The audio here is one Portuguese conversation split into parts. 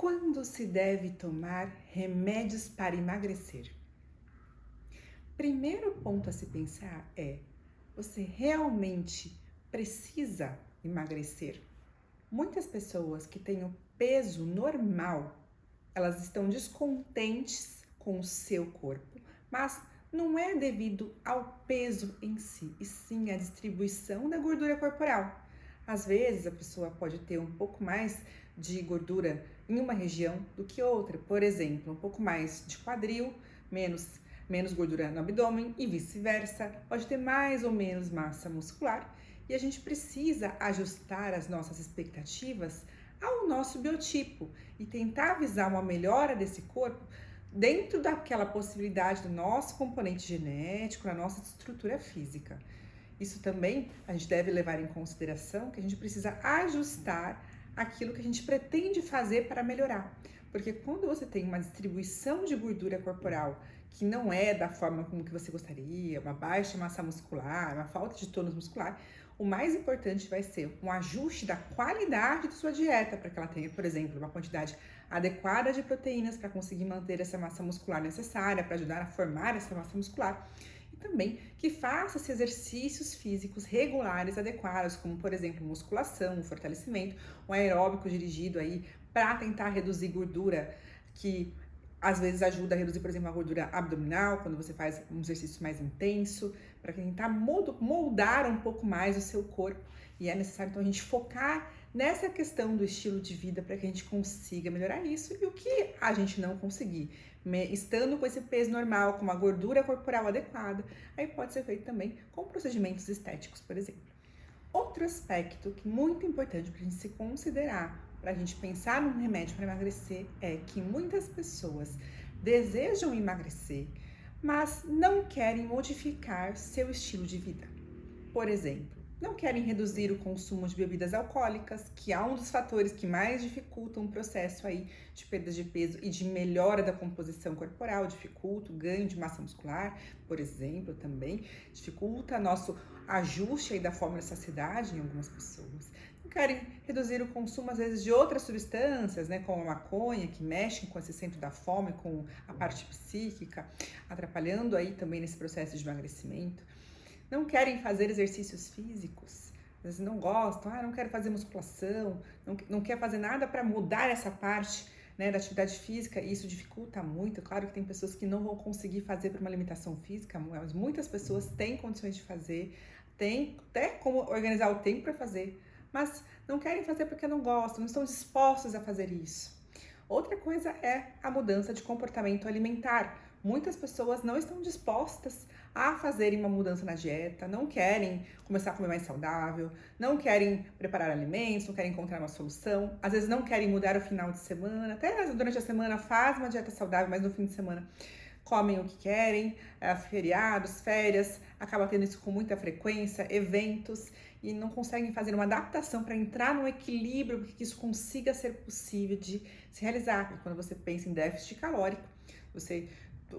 Quando se deve tomar remédios para emagrecer? Primeiro ponto a se pensar é: você realmente precisa emagrecer? Muitas pessoas que têm o peso normal, elas estão descontentes com o seu corpo, mas não é devido ao peso em si, e sim à distribuição da gordura corporal. Às vezes a pessoa pode ter um pouco mais de gordura em uma região do que outra, por exemplo, um pouco mais de quadril, menos gordura no abdômen e vice-versa, pode ter mais ou menos massa muscular e a gente precisa ajustar as nossas expectativas ao nosso biotipo e tentar visar uma melhora desse corpo dentro daquela possibilidade do nosso componente genético, da nossa estrutura física. Isso também a gente deve levar em consideração que a gente precisa ajustar aquilo que a gente pretende fazer para melhorar. Porque quando você tem uma distribuição de gordura corporal que não é da forma como que você gostaria, uma baixa massa muscular, uma falta de tônus muscular, o mais importante vai ser um ajuste da qualidade de sua dieta para que ela tenha, por exemplo, uma quantidade adequada de proteínas para conseguir manter essa massa muscular necessária, para ajudar a formar essa massa muscular. E também que faça exercícios físicos regulares adequados, como por exemplo musculação, fortalecimento, um aeróbico dirigido aí para tentar reduzir gordura, que às vezes ajuda a reduzir, por exemplo, a gordura abdominal, quando você faz um exercício mais intenso, para tentar moldar um pouco mais o seu corpo. E é necessário, então, a gente focar nessa questão do estilo de vida para que a gente consiga melhorar isso. E o que a gente não conseguir, estando com esse peso normal, com uma gordura corporal adequada, aí pode ser feito também com procedimentos estéticos, por exemplo. Outro aspecto que é muito importante para a gente se considerar, para a gente pensar num remédio para emagrecer, é que muitas pessoas desejam emagrecer, mas não querem modificar seu estilo de vida. Por exemplo, não querem reduzir o consumo de bebidas alcoólicas, que é um dos fatores que mais dificultam o processo aí de perda de peso e de melhora da composição corporal, dificulta o ganho de massa muscular, por exemplo, também dificulta nosso ajuste aí da fome e saciedade em algumas pessoas. Não querem reduzir o consumo, às vezes, de outras substâncias, né, como a maconha, que mexem com esse centro da fome, com a parte psíquica, atrapalhando aí também nesse processo de emagrecimento. Não querem fazer exercícios físicos, às vezes não gostam, não quero fazer musculação, não quer fazer nada para mudar essa parte, né, da atividade física, e isso dificulta muito. Claro que tem pessoas que não vão conseguir fazer por uma limitação física, mas muitas pessoas têm condições de fazer, têm até como organizar o tempo para fazer, mas não querem fazer porque não gostam, não estão dispostos a fazer isso. Outra coisa é a mudança de comportamento alimentar. Muitas pessoas não estão dispostas a fazerem uma mudança na dieta, não querem começar a comer mais saudável, não querem preparar alimentos, não querem encontrar uma solução, às vezes não querem mudar o final de semana, até durante a semana faz uma dieta saudável, mas no fim de semana comem o que querem, feriados, férias, acaba tendo isso com muita frequência, eventos, e não conseguem fazer uma adaptação para entrar no equilíbrio, para que isso consiga ser possível de se realizar. Porque quando você pensa em déficit calórico, você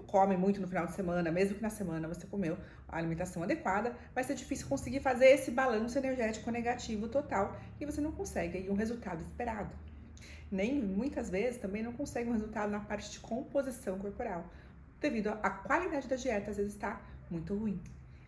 come muito no final de semana, mesmo que na semana você comeu a alimentação adequada, vai ser difícil conseguir fazer esse balanço energético negativo total e você não consegue aí um resultado esperado. Nem muitas vezes também não consegue um resultado na parte de composição corporal, devido à qualidade da dieta, às vezes está muito ruim.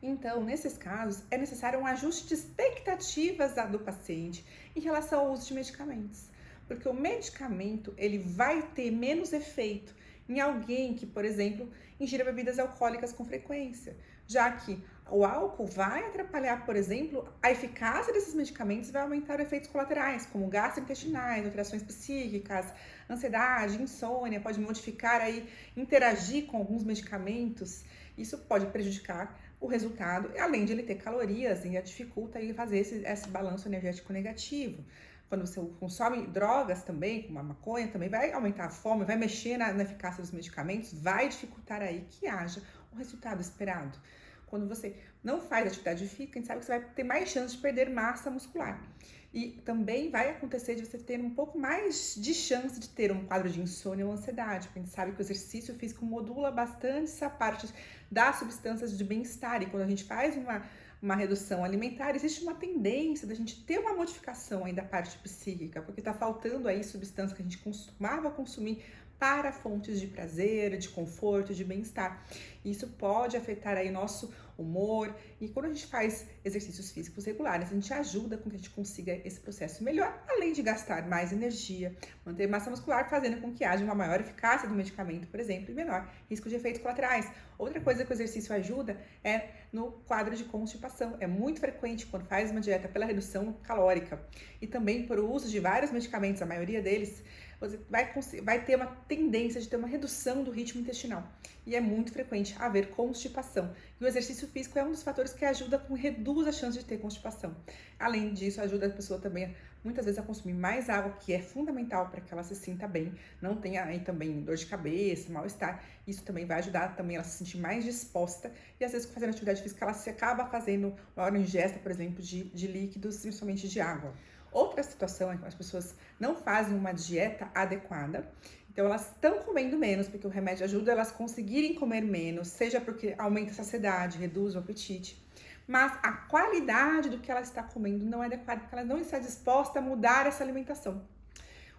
Então, nesses casos, é necessário um ajuste de expectativas do paciente em relação ao uso de medicamentos, porque o medicamento ele vai ter menos efeito em alguém que, por exemplo, ingira bebidas alcoólicas com frequência, já que o álcool vai atrapalhar, por exemplo, a eficácia desses medicamentos e vai aumentar efeitos colaterais, como gastrointestinais, alterações psíquicas, ansiedade, insônia, pode modificar aí, interagir com alguns medicamentos. Isso pode prejudicar o resultado, além de ele ter calorias e dificulta aí fazer esse balanço energético negativo. Quando você consome drogas também, como a maconha, também vai aumentar a fome, vai mexer na eficácia dos medicamentos, vai dificultar aí que haja o resultado esperado. Quando você não faz atividade física, a gente sabe que você vai ter mais chance de perder massa muscular. E também vai acontecer de você ter um pouco mais de chance de ter um quadro de insônia ou ansiedade, porque a gente sabe que o exercício físico modula bastante essa parte das substâncias de bem-estar. E quando a gente faz uma redução alimentar, existe uma tendência da gente ter uma modificação aí da parte psíquica, porque está faltando aí substância que a gente costumava consumir para fontes de prazer, de conforto, de bem-estar. Isso pode afetar aí nosso humor, e quando a gente faz exercícios físicos regulares, a gente ajuda com que a gente consiga esse processo melhor, além de gastar mais energia, manter massa muscular, fazendo com que haja uma maior eficácia do medicamento, por exemplo, e menor risco de efeitos colaterais. Outra coisa que o exercício ajuda é no quadro de constipação. É muito frequente quando faz uma dieta pela redução calórica e também por uso de vários medicamentos, a maioria deles, você vai ter uma tendência de ter uma redução do ritmo intestinal. E é muito frequente haver constipação. E o exercício físico é um dos fatores que ajuda com reduz a chance de ter constipação. Além disso, ajuda a pessoa também, muitas vezes, a consumir mais água, que é fundamental para que ela se sinta bem, não tenha aí também dor de cabeça, mal-estar. Isso também vai ajudar também ela a se sentir mais disposta. E às vezes, fazendo atividade física, ela se acaba fazendo maior ingesta, por exemplo, de líquidos, principalmente de água. Outra situação é que as pessoas não fazem uma dieta adequada, então elas estão comendo menos, porque o remédio ajuda elas a conseguirem comer menos, seja porque aumenta a saciedade, reduz o apetite, mas a qualidade do que ela está comendo não é adequada, porque ela não está disposta a mudar essa alimentação.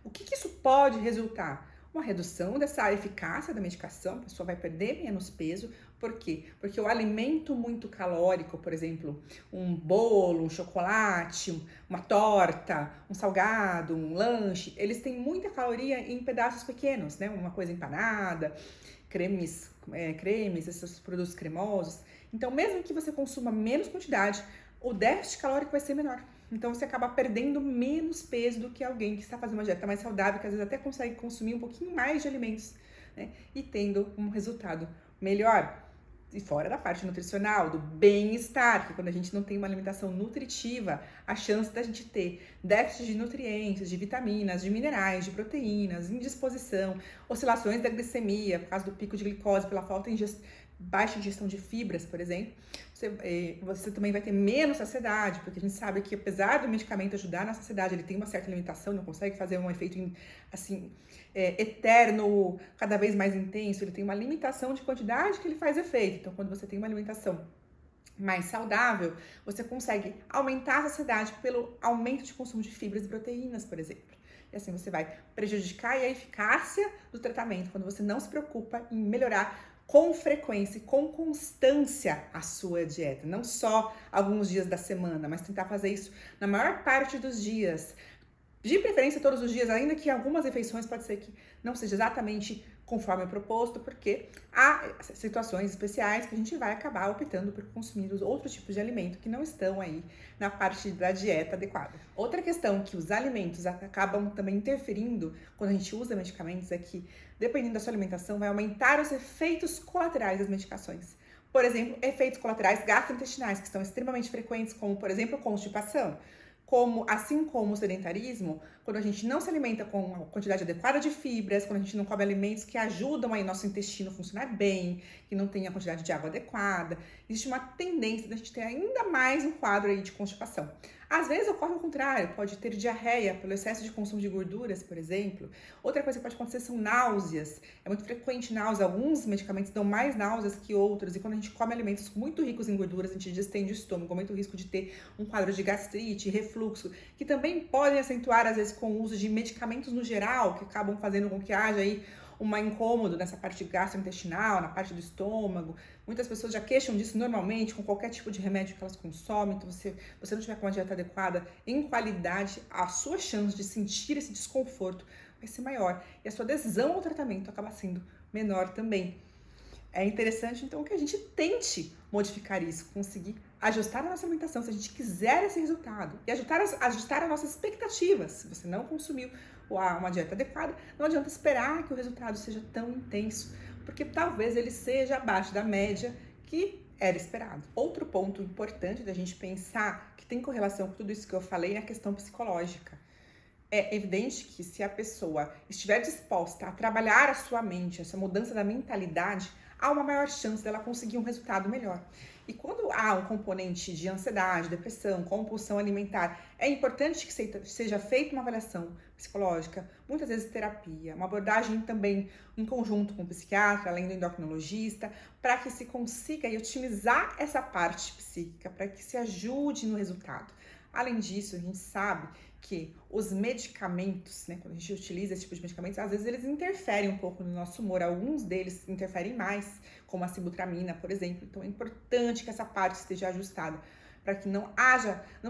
O que isso pode resultar? Uma redução dessa eficácia da medicação, a pessoa vai perder menos peso. Por quê? Porque o alimento muito calórico, por exemplo, um bolo, um chocolate, uma torta, um salgado, um lanche, eles têm muita caloria em pedaços pequenos, né? Uma coisa empanada, cremes, esses produtos cremosos. Então, mesmo que você consuma menos quantidade, o déficit calórico vai ser menor. Então, você acaba perdendo menos peso do que alguém que está fazendo uma dieta mais saudável, que às vezes até consegue consumir um pouquinho mais de alimentos, né? E tendo um resultado melhor. E fora da parte nutricional, do bem-estar, que quando a gente não tem uma alimentação nutritiva, a chance da gente ter déficit de nutrientes, de vitaminas, de minerais, de proteínas, indisposição, oscilações da glicemia, por causa do pico de glicose, pela falta de baixa ingestão de fibras, por exemplo, você também vai ter menos saciedade, porque a gente sabe que apesar do medicamento ajudar na saciedade, ele tem uma certa limitação, não consegue fazer um efeito assim, eterno, cada vez mais intenso, ele tem uma limitação de quantidade que ele faz efeito. Então, quando você tem uma alimentação mais saudável, você consegue aumentar a saciedade pelo aumento de consumo de fibras e proteínas, por exemplo. E assim você vai prejudicar a eficácia do tratamento quando você não se preocupa em melhorar com frequência e com constância a sua dieta, não só alguns dias da semana, mas tentar fazer isso na maior parte dos dias, de preferência todos os dias, ainda que algumas refeições pode ser que não seja exatamente conforme o proposto, porque há situações especiais que a gente vai acabar optando por consumir os outros tipos de alimento que não estão aí na parte da dieta adequada. Outra questão que os alimentos acabam também interferindo quando a gente usa medicamentos é que, dependendo da sua alimentação, vai aumentar os efeitos colaterais das medicações. Por exemplo, efeitos colaterais gastrointestinais, que são extremamente frequentes, como, por exemplo, constipação. Assim como o sedentarismo, quando a gente não se alimenta com uma quantidade adequada de fibras, quando a gente não come alimentos que ajudam aí nosso intestino a funcionar bem, que não tem a quantidade de água adequada, existe uma tendência da gente ter ainda mais um quadro aí de constipação. Às vezes ocorre o contrário, pode ter diarreia pelo excesso de consumo de gorduras, por exemplo. Outra coisa que pode acontecer são náuseas. É muito frequente náusea, alguns medicamentos dão mais náuseas que outros, e quando a gente come alimentos muito ricos em gorduras, a gente distende o estômago, aumenta o risco de ter um quadro de gastrite, refluxo, que também podem acentuar, às vezes, com o uso de medicamentos no geral, que acabam fazendo com que haja aí um incômodo nessa parte gastrointestinal, na parte do estômago. Muitas pessoas já queixam disso normalmente com qualquer tipo de remédio que elas consomem. Então, se você não tiver com uma dieta adequada em qualidade, a sua chance de sentir esse desconforto vai ser maior e a sua adesão ao tratamento acaba sendo menor também. É interessante, então, que a gente tente modificar isso, conseguir ajustar a nossa alimentação, se a gente quiser esse resultado, e ajustar as nossas expectativas. Se você não consumiu uma dieta adequada, não adianta esperar que o resultado seja tão intenso, porque talvez ele seja abaixo da média que era esperado. Outro ponto importante da gente pensar, que tem correlação com tudo isso que eu falei, é a questão psicológica. É evidente que se a pessoa estiver disposta a trabalhar a sua mente, essa mudança da mentalidade, há uma maior chance dela conseguir um resultado melhor. E quando há um componente de ansiedade, depressão, compulsão alimentar, é importante que seja feita uma avaliação psicológica, muitas vezes terapia, uma abordagem também em conjunto com o psiquiatra, além do endocrinologista, para que se consiga otimizar essa parte psíquica, para que se ajude no resultado. Além disso, a gente sabe que os medicamentos, né, quando a gente utiliza esse tipo de medicamentos, às vezes eles interferem um pouco no nosso humor. Alguns deles interferem mais, como a sibutramina, por exemplo. Então é importante que essa parte esteja ajustada para que não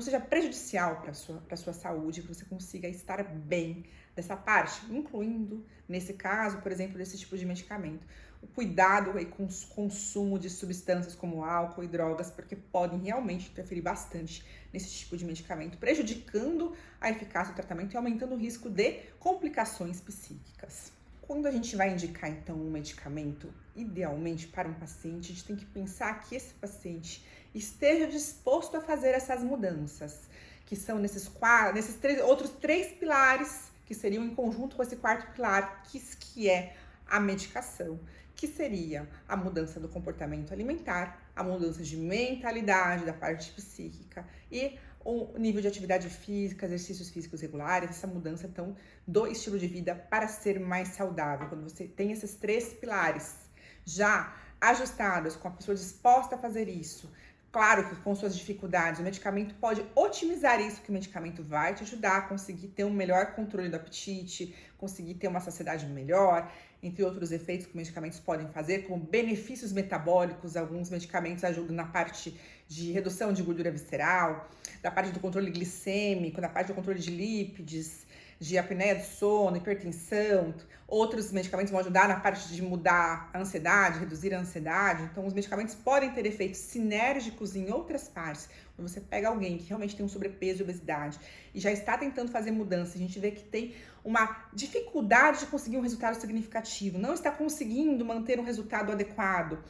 seja prejudicial para a sua saúde, que você consiga estar bem dessa parte, incluindo, nesse caso, por exemplo, desse tipo de medicamento. O cuidado aí com o consumo de substâncias como álcool e drogas, porque podem realmente interferir bastante nesse tipo de medicamento, prejudicando a eficácia do tratamento e aumentando o risco de complicações psíquicas. Quando a gente vai indicar, então, um medicamento, idealmente para um paciente, a gente tem que pensar que esse paciente esteja disposto a fazer essas mudanças, que são nesses outros três pilares, que seriam em conjunto com esse quarto pilar, que é a medicação, que seria a mudança do comportamento alimentar, a mudança de mentalidade da parte psíquica e o nível de atividade física, exercícios físicos regulares, essa mudança, então, do estilo de vida para ser mais saudável. Quando você tem esses três pilares já ajustados, com a pessoa disposta a fazer isso, claro que com suas dificuldades, o medicamento pode otimizar isso, que o medicamento vai te ajudar a conseguir ter um melhor controle do apetite, conseguir ter uma saciedade melhor, entre outros efeitos que medicamentos podem fazer, como benefícios metabólicos. Alguns medicamentos ajudam na parte de redução de gordura visceral, da parte do controle glicêmico, da parte do controle de lípides, de apneia do sono, hipertensão. Outros medicamentos vão ajudar na parte de mudar a ansiedade, reduzir a ansiedade. Então, os medicamentos podem ter efeitos sinérgicos em outras partes. Quando você pega alguém que realmente tem um sobrepeso e obesidade e já está tentando fazer mudança, a gente vê que tem uma dificuldade de conseguir um resultado significativo, não está conseguindo manter um resultado adequado.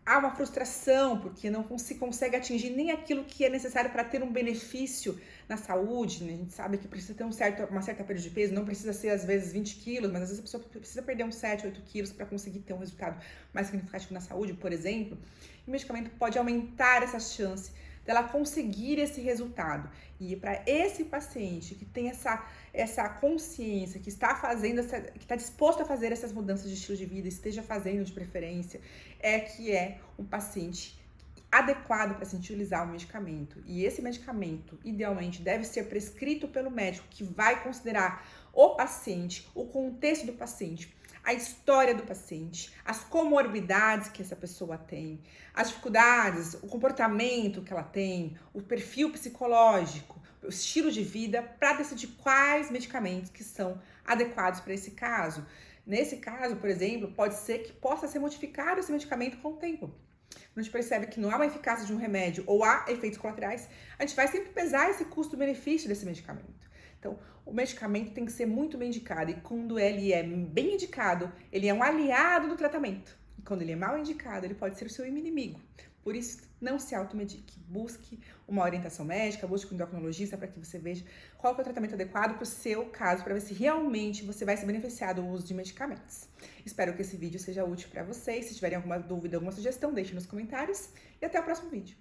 Há uma frustração porque não se consegue atingir nem aquilo que é necessário para ter um benefício na saúde, né? A gente sabe que precisa ter uma certa perda de peso, não precisa ser às vezes 20 quilos, mas às vezes a pessoa precisa perder uns 7, 8 quilos para conseguir ter um resultado mais significativo na saúde, por exemplo. E o medicamento pode aumentar essa chance dela conseguir esse resultado. E para esse paciente que tem essa consciência, que está disposto a fazer essas mudanças de estilo de vida, esteja fazendo de preferência, que é um paciente adequado para se utilizar o medicamento. E esse medicamento, idealmente, deve ser prescrito pelo médico, que vai considerar o paciente, o contexto do paciente, a história do paciente, as comorbidades que essa pessoa tem, as dificuldades, o comportamento que ela tem, o perfil psicológico, o estilo de vida, para decidir quais medicamentos que são adequados para esse caso. Nesse caso, por exemplo, pode ser que possa ser modificado esse medicamento com o tempo. Quando a gente percebe que não há uma eficácia de um remédio ou há efeitos colaterais, a gente vai sempre pesar esse custo-benefício desse medicamento. Então, o medicamento tem que ser muito bem indicado, e quando ele é bem indicado, ele é um aliado do tratamento. E quando ele é mal indicado, ele pode ser o seu inimigo. Por isso, não se automedique. Busque uma orientação médica, busque um endocrinologista para que você veja qual é o tratamento adequado para o seu caso, para ver se realmente você vai se beneficiar do uso de medicamentos. Espero que esse vídeo seja útil para vocês. Se tiverem alguma dúvida, alguma sugestão, deixe nos comentários. E até o próximo vídeo.